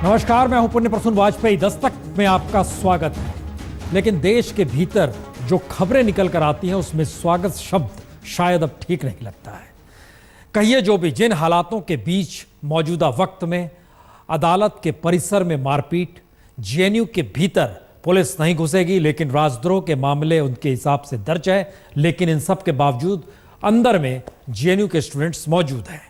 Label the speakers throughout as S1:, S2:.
S1: नमस्कार, मैं हूं पुण्य प्रसून वाजपेयी। दस्तक में आपका स्वागत है। लेकिन देश के भीतर जो खबरें निकल कर आती हैं उसमें स्वागत शब्द शायद अब ठीक नहीं लगता है। कहिए जो भी, जिन हालातों के बीच मौजूदा वक्त में अदालत के परिसर में मारपीट, जेएनयू के भीतर पुलिस नहीं घुसेगी, लेकिन राजद्रोह के मामले उनके हिसाब से दर्ज है, लेकिन इन सब के बावजूद अंदर में जेएनयू के स्टूडेंट्स मौजूद हैं।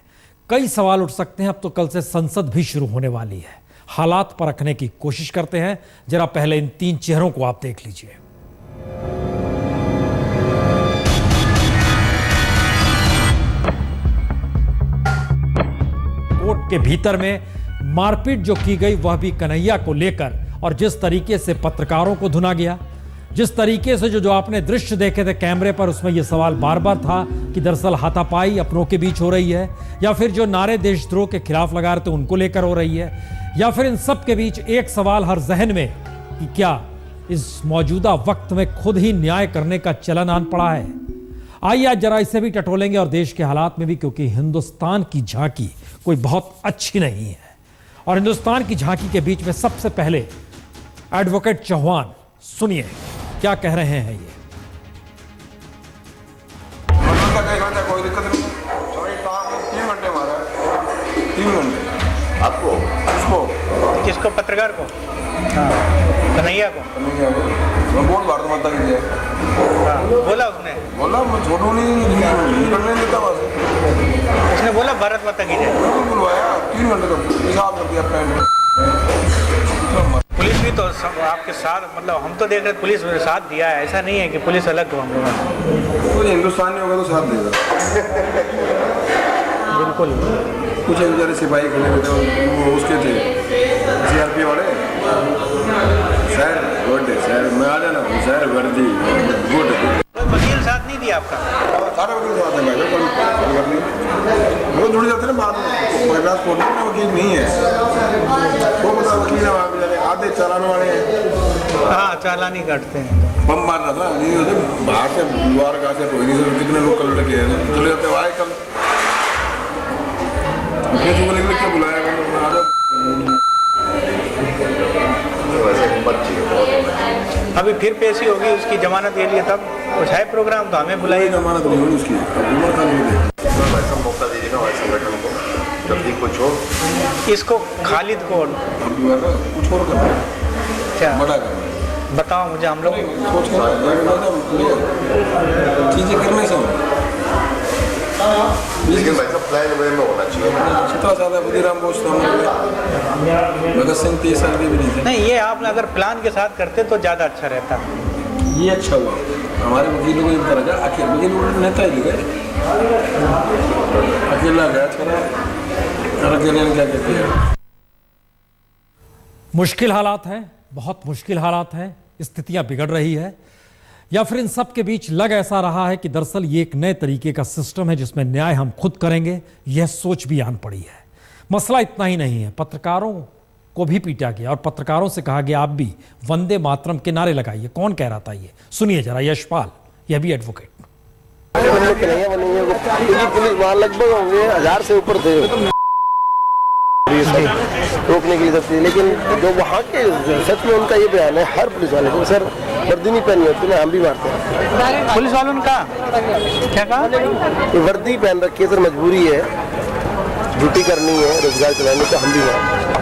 S1: कई सवाल उठ सकते हैं। अब तो कल से संसद भी शुरू होने वाली है। हालात परखने की कोशिश करते हैं। जरा पहले इन तीन चेहरों को आप देख लीजिए। कोर्ट के भीतर में मारपीट जो की गई वह भी कन्हैया को लेकर, और जिस तरीके से पत्रकारों को धुना गया, जिस तरीके से जो आपने दृश्य देखे थे कैमरे पर, उसमें यह सवाल बार बार था कि दरअसल हाथापाई अपनों के बीच हो रही है, या फिर जो नारे देशद्रोह के खिलाफ लगा रहे थे उनको लेकर हो रही है, या फिर इन सब के बीच एक सवाल हर जहन में कि क्या इस मौजूदा वक्त में खुद ही न्याय करने का चलन आन पड़ा है। आइए आज जरा इसे भी टटोलेंगे और देश के हालात में भी, क्योंकि हिंदुस्तान की झांकी कोई बहुत अच्छी नहीं है। और हिंदुस्तान की झांकी के बीच में सबसे पहले एडवोकेट चौहान, सुनिए क्या कह रहे हैं। ये
S2: कोई दिक्कत नहीं, 3 घंटे मारा है, 3 घंटे। आपको? उसको?
S3: किसको? पत्रकार को? हाँ। कन्हैया को?
S2: मैं बोल भारत माता की जय।
S3: हाँ। बोला उसने?
S2: बोला मैं छोड़ू नहीं, निकलने देता बस।
S3: उसने बोला भारत माता की जय?
S2: बुलवाया 3 घंटे का हिसाब कर दिया पैंट।
S3: पुलिस भी तो आपके साथ, मतलब हम तो देख रहे पुलिस ने साथ दिया है, ऐसा नहीं है कि पुलिस अलग हो हम लोगों से।
S2: तो हिंदुस्तानी होगा तो साथ देगा।
S3: बिल्कुल।
S2: कुछ बेचारे सिपाही खड़े हुए थे, वो उसके थे सीआरपी वाले। सर गुड सर, मैं आ जाना सर, वर्दी गुड।
S3: तो वकील साथ नहीं दिया आपका?
S2: सारे वकील साथ हैं भाई, कोई बात नहीं। वो जुड़ जाते हैं बाद में, कोर्ट में वकील नहीं है, वो मतलब वकील है वहाँ पे आधे चालान वाले हैं।
S3: हाँ, चालान ही काटते हैं।
S2: बम मार रहा था, नहीं होते बाहर से द्वार का से कोई नहीं, कितने लोग कल लगे हैं, चले जाते आए कल क्या बुलाया।
S3: अभी फिर पेशी होगी उसकी जमानत के लिए, तब कुछ है प्रोग्राम तो हमें बुलाइए।
S2: जमानत नहीं होगी उसकी,
S4: वैसा मौका दीजिएगा हमारे संगठन को, जब भी कुछ हो।
S3: इसको खालिद को
S2: कुछ और करना है,
S3: क्या
S2: बड़ा करना है।
S3: बताओ मुझे, हम लोग
S2: सोच चीजें करने से,
S4: लेकिन वैसा प्लान वे में होना चाहिए।
S2: जितना ज़्यादा बुद्धिराम बोस भगत सिंह 30 साल के भी नहीं थे।
S3: नहीं, ये आप अगर प्लान के साथ करते तो ज़्यादा अच्छा रहता।
S2: ये अच्छा हुआ, हमारे वकीलों को इतना लगा, अकेले वकील नेता ही गए, अकेला गया थोड़ा, और अकेले क्या कहते हैं।
S1: मुश्किल हालात हैं, बहुत मुश्किल हालात हैं, स्थितियां बिगड़ रही है, या फिर इन सब के बीच लग ऐसा रहा है कि दरअसल ये एक नए तरीके का सिस्टम है जिसमें न्याय हम खुद करेंगे, यह सोच भी आन पड़ी है। मसला इतना ही नहीं है, पत्रकारों को भी पीटा गया और पत्रकारों से कहा गया आप भी वंदे मातरम के नारे लगाइए। कौन कह रहा था ये? सुनिए जरा, यशपाल, यह भी एडवोकेट।
S5: पुलिस वहाँ लगभग होंगे 1000 से ऊपर थे रोकने के लिए सकती है, लेकिन जो वहाँ के सच में उनका ये बयान है, हर पुलिस वाले को सर वर्दी नहीं पहनी होती ना, हम भी मारते हैं।
S3: पुलिस वालों ने कहा क्या कहा?
S5: वर्दी पहन रखी है सर, मजबूरी है, ड्यूटी करनी है, रोजगार चलाने का, हम भी मारते हैं।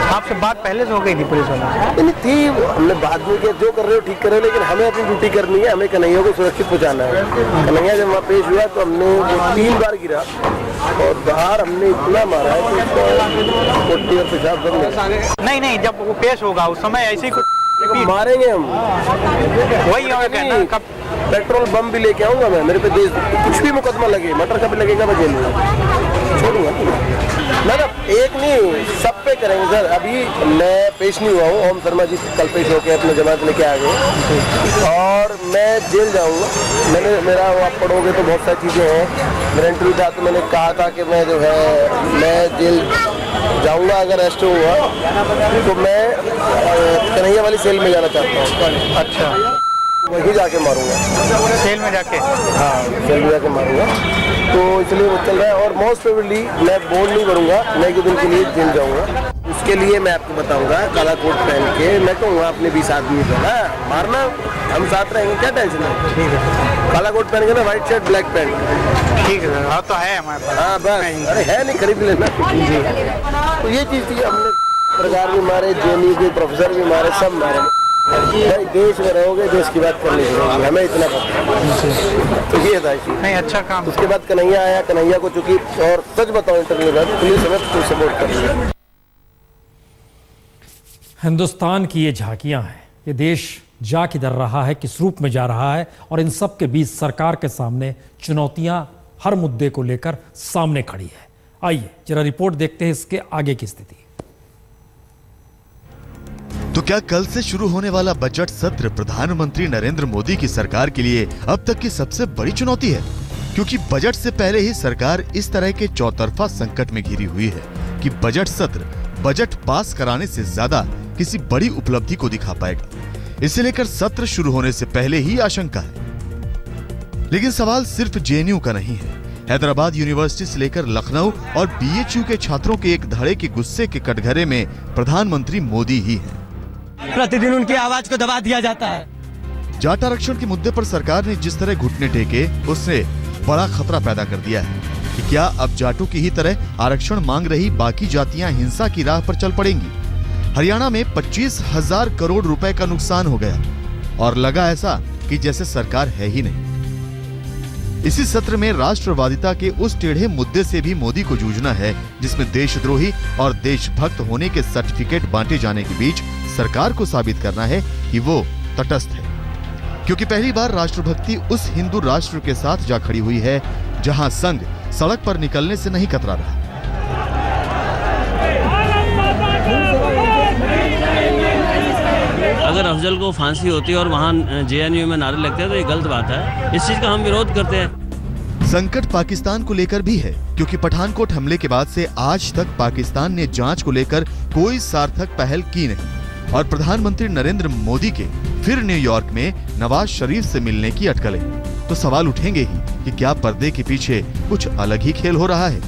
S3: आपसे बात पहले से हो गई थी पुलिस वालों?
S5: नहीं थी, हमने बाद में किया, जो कर रहे हो ठीक कर रहे हो, लेकिन हमें अपनी ड्यूटी करनी है, हमें कन्हैया को सुरक्षित पहुँचाना है। कन्हैया जब वहाँ पेश हुआ तो हमने 3 बार गिरा और बाहर हमने इतना मारा है कि उसका पेशाब कर
S3: नहीं, जब वो पेश होगा उस समय ऐसे कुछ
S5: मारेंगे हम,
S3: वही होगा कहना। कब
S5: पेट्रोल बम भी लेके आऊंगा मैं, मेरे पे देश कुछ भी मुकदमा लगे, मटर का भी लगेगा, मैं जेल में छोड़ूंगा ना। एक नहीं, सब पे करेंगे सर। अभी मैं पेश नहीं हुआ हूँ, ओम शर्मा जी कल पेश होके अपने जमानत लेके आ गए और मैं जेल जाऊँगा। मेरा वो आप पढ़ोगे तो बहुत सारी चीज़ें हैं, मेरा इंटरव्यू था तो मैंने कहा था कि मैं जो है मैं जेल जाऊँगा, अगर अरेस्ट हुआ तो मैं कन्हैया वाली सेल में जाना चाहता हूँ।
S3: अच्छा,
S5: वहीं जाके मारूंगा,
S3: सेल में जाके?
S5: हाँ, सेल में जाके मारूंगा। तो इसलिए वो चल रहा है और मोस्ट प्रोबेबली मैं बोल नहीं करूँगा, मैं 1 दिन के लिए जेल जाऊँगा। उसके लिए मैं आपको बताऊंगा, काला कोट पहन के मैं कहूँगा अपने 20 आदमी को ना मारना, हम साथ रहेंगे, क्या टेंशन है।
S3: ठीक है,
S5: काला कोट पहन के ना, व्हाइट शर्ट ब्लैक पैंट।
S3: ठीक है सर, हाँ तो है हमारे पास।
S5: हाँ बस, अरे है नहीं, खरीद लेना। तो ये चीज़ थी, हमने सरकार भी मारे, जेएनयू के प्रोफेसर भी मारे, सब मारे। भाई देश में रहोगे, देश की बात करनी चाहिए, हमें इतना पता। तो ये था इसी।
S3: नहीं, अच्छा काम।
S5: उसके बाद कन्हैया आया, कन्हैया को चूंकि, और सच बताओ इंटरव्यू में पुलिस हमें फुल सपोर्ट कर रही है।
S1: हिंदुस्तान की ये झांकियां हैं, ये देश जा किधर रहा है, किस रूप में जा रहा है, और इन सब के बीच सरकार के सामने चुनौतियां हर मुद्दे को लेकर सामने खड़ी है। आइए जरा रिपोर्ट देखते हैं इसके आगे की स्थिति।
S6: तो क्या कल से शुरू होने वाला बजट सत्र प्रधानमंत्री नरेंद्र मोदी की सरकार के लिए अब तक की सबसे बड़ी चुनौती है? क्योंकि बजट से पहले ही सरकार इस तरह के चौतरफा संकट में घिरी हुई है कि बजट सत्र बजट पास कराने से ज्यादा किसी बड़ी उपलब्धि को दिखा पाएगा। इसे लेकर सत्र शुरू होने से पहले ही आशंका है। लेकिन सवाल सिर्फ जेएनयू का नहीं है। हैदराबाद यूनिवर्सिटी से लेकर लखनऊ और बीएचयू के छात्रों के एक धड़े के गुस्से के कटघरे में प्रधानमंत्री मोदी ही हैं।
S7: प्रतिदिन उनकी आवाज को दबा दिया जाता है।
S6: जाट आरक्षण के मुद्दे पर सरकार ने जिस तरह घुटने टेके, उसने बड़ा खतरा पैदा कर दिया है कि क्या अब जाटों की ही तरह आरक्षण मांग रही बाकी जातियां हिंसा की राह पर चल पड़ेंगी। हरियाणा में 25,000 करोड़ रुपए का नुकसान हो गया और लगा ऐसा कि जैसे सरकार है ही नहीं। इसी सत्र में राष्ट्रवादिता के उस टेढ़े मुद्दे से भी मोदी को जूझना है जिसमें देशद्रोही और देशभक्त होने के सर्टिफिकेट बांटे जाने के बीच सरकार को साबित करना है कि वो तटस्थ है। क्योंकि पहली बार राष्ट्रभक्ति उस हिंदू राष्ट्र के साथ जा खड़ी हुई है जहां संघ सड़क पर निकलने से नहीं कतरा रहा।
S8: अगर अफजल को फांसी होती है और वहाँ जेएनयू में नारे लगते हैं तो ये गलत बात है। इस चीज का हम विरोध करते हैं।
S6: संकट पाकिस्तान को लेकर भी है क्योंकि पठानकोट हमले के बाद से आज तक पाकिस्तान ने जांच को लेकर कोई सार्थक पहल की नहीं और प्रधानमंत्री नरेंद्र मोदी के फिर न्यूयॉर्क में नवाज शरीफ से मिलने की अटकलें। तो सवाल उठेंगे ही कि क्या पर्दे के पीछे कुछ अलग ही खेल हो रहा है।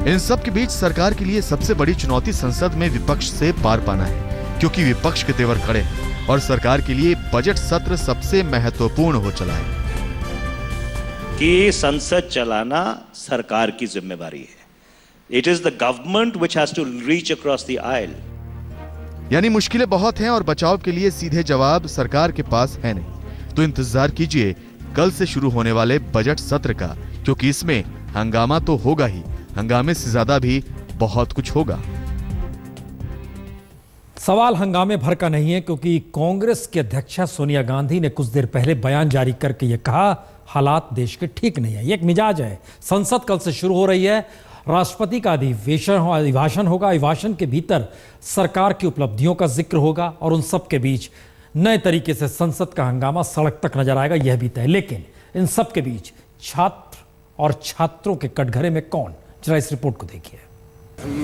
S6: इन सब के बीच सरकार के लिए सबसे बड़ी चुनौती संसद में विपक्ष से पार पाना है क्योंकि विपक्ष के तेवर खड़े हैं और सरकार के लिए बजट सत्र सबसे महत्वपूर्ण हो चला है।
S9: कि संसद चलाना सरकार की जिम्मेदारी है। It is the government which has to reach across the aisle.
S6: यानी मुश्किलें बहुत हैं और बचाव के लिए सीधे जवाब सरकार के पास है नहीं। तो इंतजार कीजिए कल से शुरू होने वाले बजट सत्र का, क्योंकि इसमें हंगामा तो होगा ही, हंगामे से ज्यादा भी बहुत कुछ होगा।
S1: सवाल हंगामे भर का नहीं है क्योंकि कांग्रेस की अध्यक्षा सोनिया गांधी ने कुछ देर पहले बयान जारी करके यह कहा हालात देश के ठीक नहीं है। ये एक मिजाज है। संसद कल से शुरू हो रही है। राष्ट्रपति का अभिभाषण होगा। अभिभाषण के भीतर सरकार की उपलब्धियों का जिक्र होगा और उन सब के बीच नए तरीके से संसद का हंगामा सड़क तक नजर आएगा, यह भी तय। लेकिन इन सब के बीच छात्र और छात्रों के कटघरे में कौन, जरा इस रिपोर्ट को देखिए।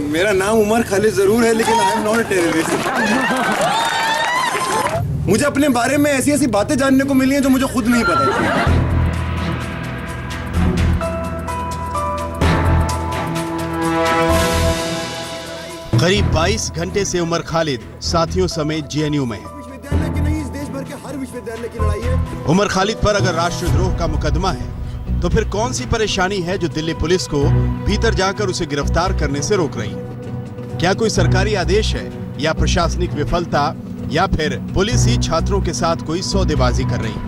S10: मेरा नाम उमर खालिद जरूर है लेकिन I am not a terrorist. मुझे अपने बारे में ऐसी ऐसी बातें जानने को मिली हैं जो मुझे खुद नहीं पता थी।
S11: करीब 22 घंटे से उमर खालिद साथियों समेत जेएनयू में है।
S10: विश्वविद्यालय की नहीं, इस देश भर के हर विश्वविद्यालय की लड़ाई है।
S11: उमर खालिद पर अगर राष्ट्रद्रोह का मुकदमा है तो फिर कौन सी परेशानी है जो दिल्ली पुलिस को भीतर जाकर उसे गिरफ्तार करने से रोक रही है? क्या कोई सरकारी आदेश है या प्रशासनिक विफलता या फिर पुलिस ही छात्रों के साथ कोई सौदेबाजी कर रही है?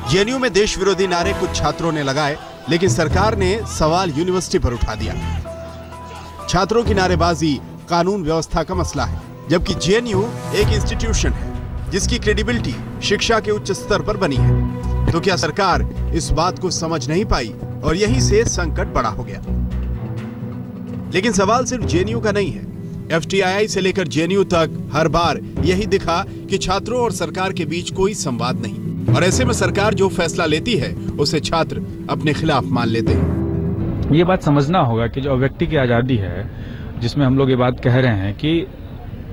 S11: जेएनयू में देश विरोधी नारे कुछ छात्रों ने लगाए लेकिन सरकार ने सवाल यूनिवर्सिटी पर उठा दिया। छात्रों की नारेबाजी कानून व्यवस्था का मसला है, जबकि जेएनयू एक इंस्टीट्यूशन है जिसकी क्रेडिबिलिटी शिक्षा के उच्च स्तर पर बनी है। तो क्या सरकार इस बात को समझ नहीं पाई और यहीं से संकट बड़ा हो गया? लेकिन सवाल सिर्फ जेएनयू का नहीं है। एफटीआई से लेकर जेएनयू तक हर बार यही दिखा कि छात्रों और सरकार के बीच कोई संवाद नहीं, और ऐसे में सरकार जो फैसला लेती है उसे छात्र अपने खिलाफ मान लेते हैं।
S12: ये बात समझना होगा कि जो व्यक्ति की आज़ादी है, जिसमें हम लोग ये बात कह रहे हैं कि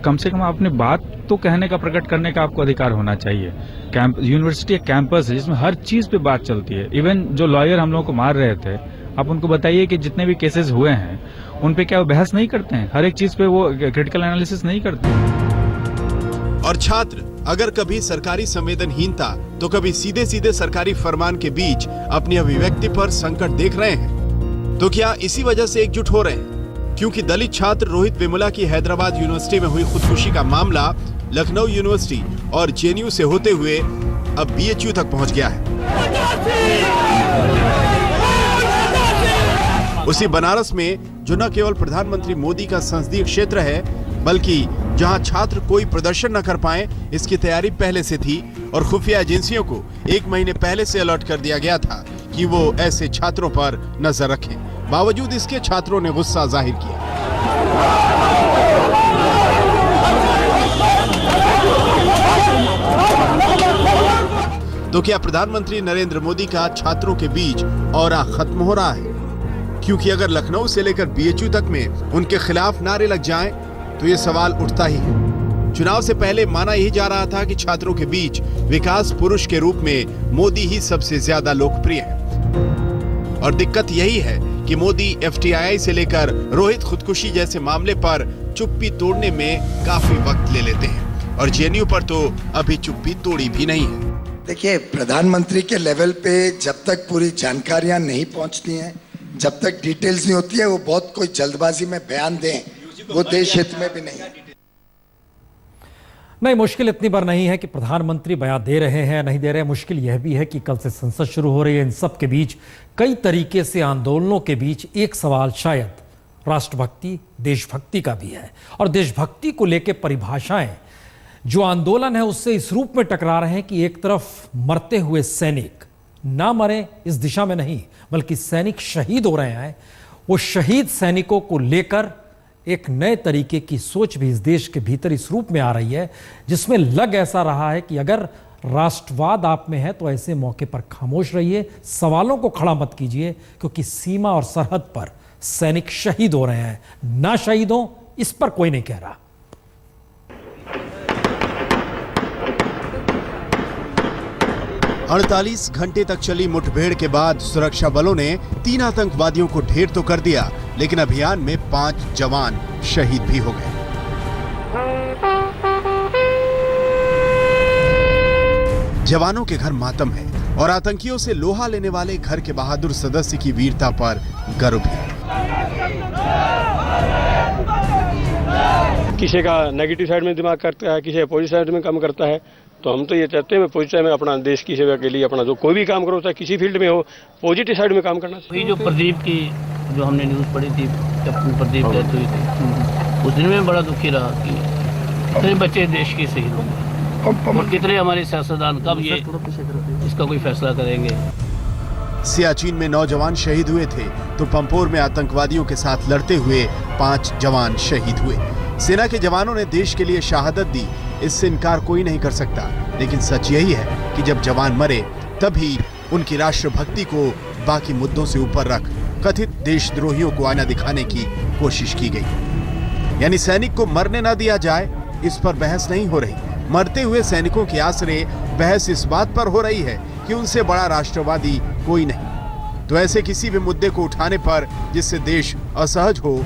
S12: कम से कम अपनी बात तो कहने का, प्रकट करने का आपको अधिकार होना चाहिए। यूनिवर्सिटी एक कैंपस है जिसमें हर चीज पे बात चलती है। इवन जो लॉयर हम लोगों को मार रहे थे आप उनको बताइए कि जितने भी केसेस हुए हैं उन पे क्या वो बहस नहीं करते हैं, हर एक चीज पे वो क्रिटिकल एनालिसिस नहीं करते हैं।
S11: और छात्र अगर कभी सरकारी संवेदनहीनता तो कभी सीधे सीधे सरकारी फरमान के बीच अपनी अभिव्यक्ति पर संकट देख रहे हैं, तो क्या इसी वजह से एकजुट हो रहे हैं? क्योंकि दलित छात्र रोहित वेमुला की हैदराबाद यूनिवर्सिटी में हुई खुदकुशी का मामला लखनऊ यूनिवर्सिटी और जेएनयू से होते हुए अब बीएचयू तक पहुंच गया है। उसी बनारस में जो न केवल प्रधानमंत्री मोदी का संसदीय क्षेत्र है, बल्कि जहां छात्र कोई प्रदर्शन न कर पाए इसकी तैयारी पहले से थी और खुफिया एजेंसियों को 1 महीने पहले से अलर्ट कर दिया गया था कि वो ऐसे छात्रों पर नजर रखें। बावजूद इसके छात्रों ने गुस्सा जाहिर किया। तो क्या प्रधानमंत्री नरेंद्र मोदी का छात्रों के बीच ऑरा खत्म हो रहा है? क्योंकि अगर लखनऊ से लेकर बीएचयू तक में उनके खिलाफ नारे लग जाएं, तो ये सवाल उठता ही है। चुनाव से पहले माना यही जा रहा था कि छात्रों के बीच विकास पुरुष के रूप में मोदी ही सबसे ज्यादा लोकप्रिय है। और दिक्कत यही है कि मोदी एफटीआई से लेकर रोहित खुदकुशी जैसे मामले पर चुप्पी तोड़ने में काफी वक्त ले लेते हैं, और जेएनयू पर तो अभी चुप्पी तोड़ी भी नहीं है।
S13: देखिए, प्रधानमंत्री के लेवल पे जब तक पूरी जानकारियां नहीं पहुंचती हैं, जब तक डिटेल्स नहीं होती है, वो बहुत कोई जल्दबाजी में बयान दें, वो देश हित में भी नहीं है।
S1: नहीं, मुश्किल इतनी बार नहीं है कि प्रधानमंत्री बयान दे रहे हैं नहीं दे रहे हैं। मुश्किल यह भी है कि कल से संसद शुरू हो रही है। इन सब के बीच कई तरीके से आंदोलनों के बीच एक सवाल शायद राष्ट्रभक्ति, देशभक्ति का भी है। और देशभक्ति को लेकर परिभाषाएं जो आंदोलन है उससे इस रूप में टकरा रहे हैं कि एक तरफ मरते हुए सैनिक ना मरे इस दिशा में नहीं, बल्कि सैनिक शहीद हो रहे हैं। वो शहीद सैनिकों को लेकर एक नए तरीके की सोच भी इस देश के भीतर इस रूप में आ रही है, जिसमें लग ऐसा रहा है कि अगर राष्ट्रवाद आप में है तो ऐसे मौके पर खामोश रहिए, सवालों को खड़ा मत कीजिए, क्योंकि सीमा और सरहद पर सैनिक शहीद हो रहे हैं। ना शहीद हो इस पर कोई नहीं कह रहा।
S11: 48 घंटे तक चली मुठभेड़ के बाद सुरक्षा बलों ने 3 आतंकवादियों को ढेर तो कर दिया, लेकिन अभियान में 5 जवान शहीद भी हो गए। जवानों के घर मातम है और आतंकियों से लोहा लेने वाले घर के बहादुर सदस्य की वीरता पर गर्व भी।
S14: किसी का नेगेटिव साइड में दिमाग करता है, किसी पॉजिटिव साइड में काम करता है। तो हम तो ये चाहते हैं पॉजिटिव में अपना देश की सेवा के लिए अपना जो कोई भी काम करो, चाहे किसी फील्ड में हो, पॉजिटिव साइड में काम करना।
S8: वही जो प्रदीप की जो हमने न्यूज़ पढ़ी थी, कैप्टन प्रदीप डेथ हुई थी, उस दिन में बड़ा दुखी रहा कि कितने बच्चे देश के शहीद होंगे और कितने हमारे सियासतदान कब ये इसका कोई फैसला करेंगे।
S11: सियाचिन में 9 जवान शहीद हुए थे तो पंपोर में आतंकवादियों के साथ लड़ते हुए 5 जवान शहीद हुए। सेना के जवानों ने देश के लिए शहादत दी, इससे इनकार कोई नहीं कर सकता। लेकिन सच यही है कि जब जवान मरे तभी उनकी राष्ट्रभक्ति को बाकी मुद्दों से ऊपर रख कथित देशद्रोहियों को आईना दिखाने की कोशिश की गई। यानी सैनिक को मरने ना दिया जाए, इस पर बहस नहीं हो रही। मरते हुए सैनिकों के आसरे बहस इस बात पर हो रही है कि उनसे बड़ा राष्ट्रवादी कोई नहीं। तो ऐसे किसी भी मुद्दे को उठाने पर जिससे देश असहज हो,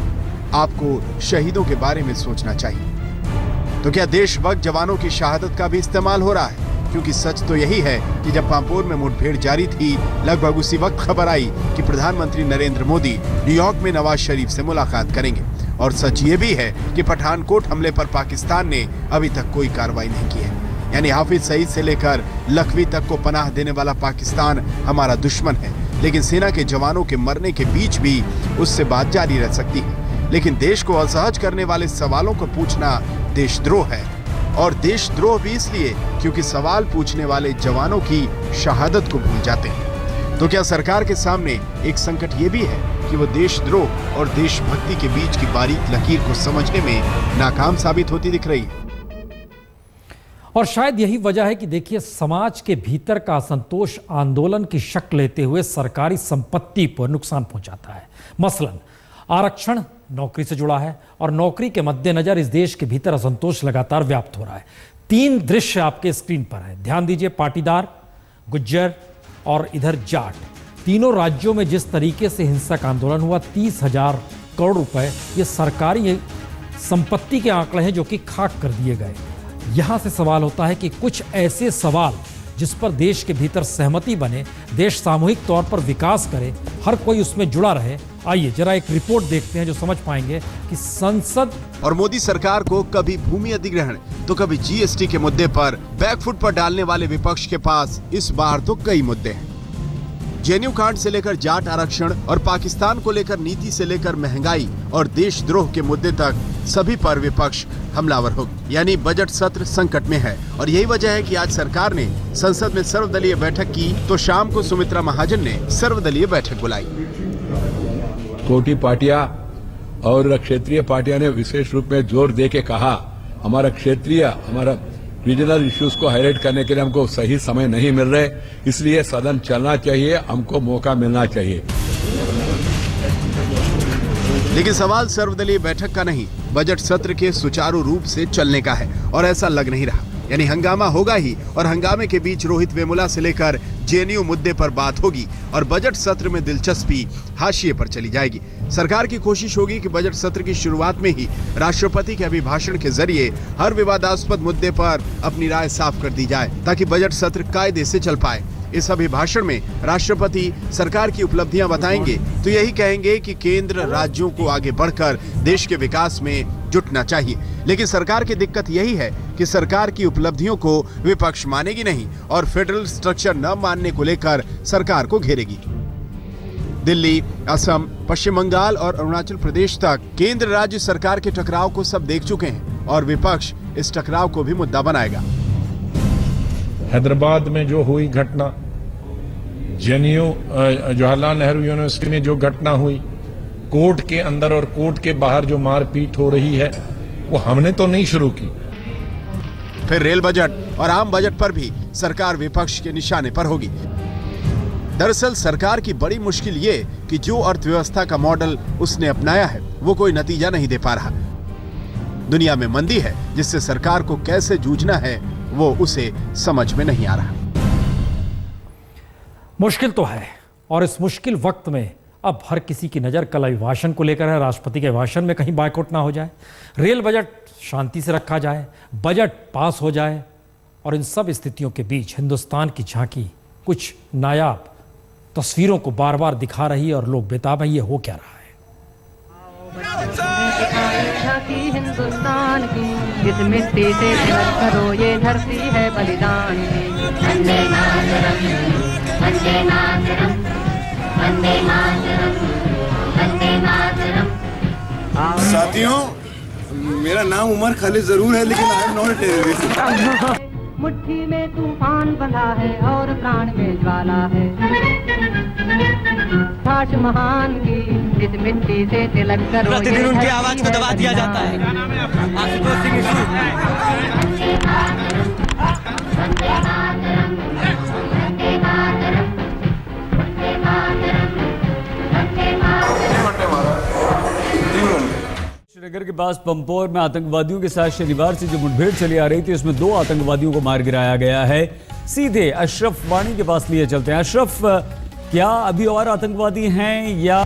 S11: आपको शहीदों के बारे में सोचना चाहिए। तो क्या देशभक्त जवानों की शहादत का भी इस्तेमाल हो रहा है? क्योंकि सच तो यही है कि जब पांपोर में मुठभेड़ जारी थी, लगभग उसी वक्त खबर आई कि प्रधानमंत्री नरेंद्र मोदी न्यूयॉर्क में नवाज शरीफ से मुलाकात करेंगे। और सच ये भी है कि पठानकोट हमले पर पाकिस्तान ने अभी तक कोई कार्रवाई नहीं की है। यानी हाफिज सईद से लेकर लखवी तक को पनाह देने वाला पाकिस्तान हमारा दुश्मन है, लेकिन सेना के जवानों के मरने के बीच भी उससे बात जारी रह सकती है। लेकिन देश को असहज करने वाले सवालों को पूछना देशद्रोह है, और देशद्रोह भी इसलिए क्योंकि सवाल पूछने वाले जवानों की शहादत को भूल जाते हैं। तो क्या सरकार के सामने एक संकट ये भी है कि वो देशद्रोह और देशभक्ति के बीच की बारीक लकीर को समझने में नाकाम साबित होती दिख रही है?
S1: और शायद यही वजह है कि देखिए, समाज के भीतर का असंतोष आंदोलन की शक्ल लेते हुए सरकारी संपत्ति पर नुकसान पहुंचाता है। मसलन आरक्षण नौकरी से जुड़ा है और नौकरी के मद्देनजर इस देश के भीतर असंतोष लगातार व्याप्त हो रहा है। 3 दृश्य आपके स्क्रीन पर है, ध्यान दीजिए। पाटीदार, गुज्जर और इधर जाट। तीनों राज्यों में जिस तरीके से हिंसक आंदोलन हुआ, 30,000 करोड़ रुपए ये सरकारी संपत्ति के आंकड़े हैं जो कि खाक कर दिए गए। यहां से सवाल होता है कि कुछ ऐसे सवाल जिस पर देश के भीतर सहमति बने, देश सामूहिक तौर पर विकास करे, हर कोई उसमें जुड़ा रहे। आइए जरा एक रिपोर्ट देखते हैं जो समझ पाएंगे कि संसद
S11: और मोदी सरकार को कभी भूमि अधिग्रहण तो कभी जीएसटी के मुद्दे पर बैकफुट पर डालने वाले विपक्ष के पास इस बार तो कई मुद्दे हैं। जेएनयू कांड से लेकर जाट आरक्षण और पाकिस्तान को लेकर नीति से लेकर महंगाई और देशद्रोह के मुद्दे तक सभी पर विपक्ष हमलावर हो, यानी बजट सत्र संकट में है। और यही वजह है कि आज सरकार ने संसद में सर्वदलीय बैठक की तो शाम को सुमित्रा महाजन ने सर्वदलीय बैठक बुलाई।
S15: छोटी पार्टियां और क्षेत्रीय पार्टियां ने विशेष रूप में जोर दे के कहा हमारा रीजनल इश्यूज को हाईलाइट करने के लिए हमको सही समय नहीं मिल रहे, इसलिए सदन चलना चाहिए, हमको मौका मिलना चाहिए।
S11: लेकिन सवाल सर्वदलीय बैठक का नहीं, बजट सत्र के सुचारू रूप से चलने का है और ऐसा लग नहीं रहा। यानी हंगामा होगा ही और हंगामे के बीच रोहित वेमुला से लेकर जेएनयू मुद्दे पर बात होगी और बजट सत्र में दिलचस्पी हाशिए पर चली जाएगी। सरकार की कोशिश होगी कि बजट सत्र की शुरुआत में ही राष्ट्रपति के अभिभाषण के जरिए हर विवादास्पद मुद्दे पर अपनी राय साफ कर दी जाए ताकि बजट सत्र कायदे से चल पाए। इस अभिभाषण में राष्ट्रपति सरकार की उपलब्धियां बताएंगे तो यही कहेंगे कि केंद्र राज्यों को आगे बढ़कर देश के विकास में जुटना चाहिए। लेकिन सरकार की दिक्कत यही है कि सरकार की उपलब्धियों को विपक्ष मानेगी नहीं और फेडरल स्ट्रक्चर न मानने को लेकर सरकार को घेरेगी। दिल्ली, असम, पश्चिम बंगाल और अरुणाचल प्रदेश तक केंद्र राज्य सरकार के टकराव को सब देख चुके हैं और विपक्ष इस टकराव को भी मुद्दा बनाएगा।
S16: हैदराबाद में जो हुई घटना, जेएनयू जवाहरलाल नेहरू यूनिवर्सिटी में जो घटना हुई, कोर्ट के अंदर और कोर्ट के बाहर जो मारपीट हो रही है, वो हमने तो नहीं शुरू की।
S11: फिर रेल बजट और आम बजट पर भी सरकार विपक्ष के निशाने पर होगी। दरअसल सरकार की बड़ी मुश्किल ये कि जो अर्थव्यवस्था का मॉडल उसने अपनाया है वो कोई नतीजा नहीं दे पा रहा। दुनिया में मंदी है जिससे सरकार को कैसे जूझना है वो उसे समझ में नहीं आ रहा।
S1: मुश्किल तो है और इस मुश्किल वक्त में अब हर किसी की नज़र कल अभिभाषण को लेकर है। राष्ट्रपति के भाषण में कहीं बायकॉट ना हो जाए, रेल बजट शांति से रखा जाए, बजट पास हो जाए और इन सब स्थितियों के बीच हिंदुस्तान की झांकी कुछ नायाब तस्वीरों को बार बार दिखा रही है और लोग बेताब हैं ये हो क्या रहा है।
S17: हिंदुस्तान की इस मिट्टी से करो ये धरती है बलिदान की। वंदे मातरम, वंदे मातरम, वंदे मातरम, वंदे मातरम।
S10: साथियों, मेरा नाम उमर खालिद जरूर है लेकिन I am not a terrorist.
S17: मुट्ठी में तूफान बंधा है और प्राण में ज्वाला है। ठाठ महान की इस मिट्टी से तिलक करो।
S7: प्रतिदिन उनकी आवाज को दबा दिया जाता है। आशुतोष सिंह ईश्वर।
S17: वंदे मातरम, वंदे मातरम, वंदे मातरम, वंदे मातरम, वंदे मातरम।
S18: श्रीनगर के पास पंपोर में आतंकवादियों के साथ शनिवार से जो मुठभेड़ चली आ रही थी उसमें 2 आतंकवादियों को मार गिराया गया है। सीधे अशरफ वानी के पास लिए चलते हैं। अशरफ, क्या अभी और आतंकवादी हैं या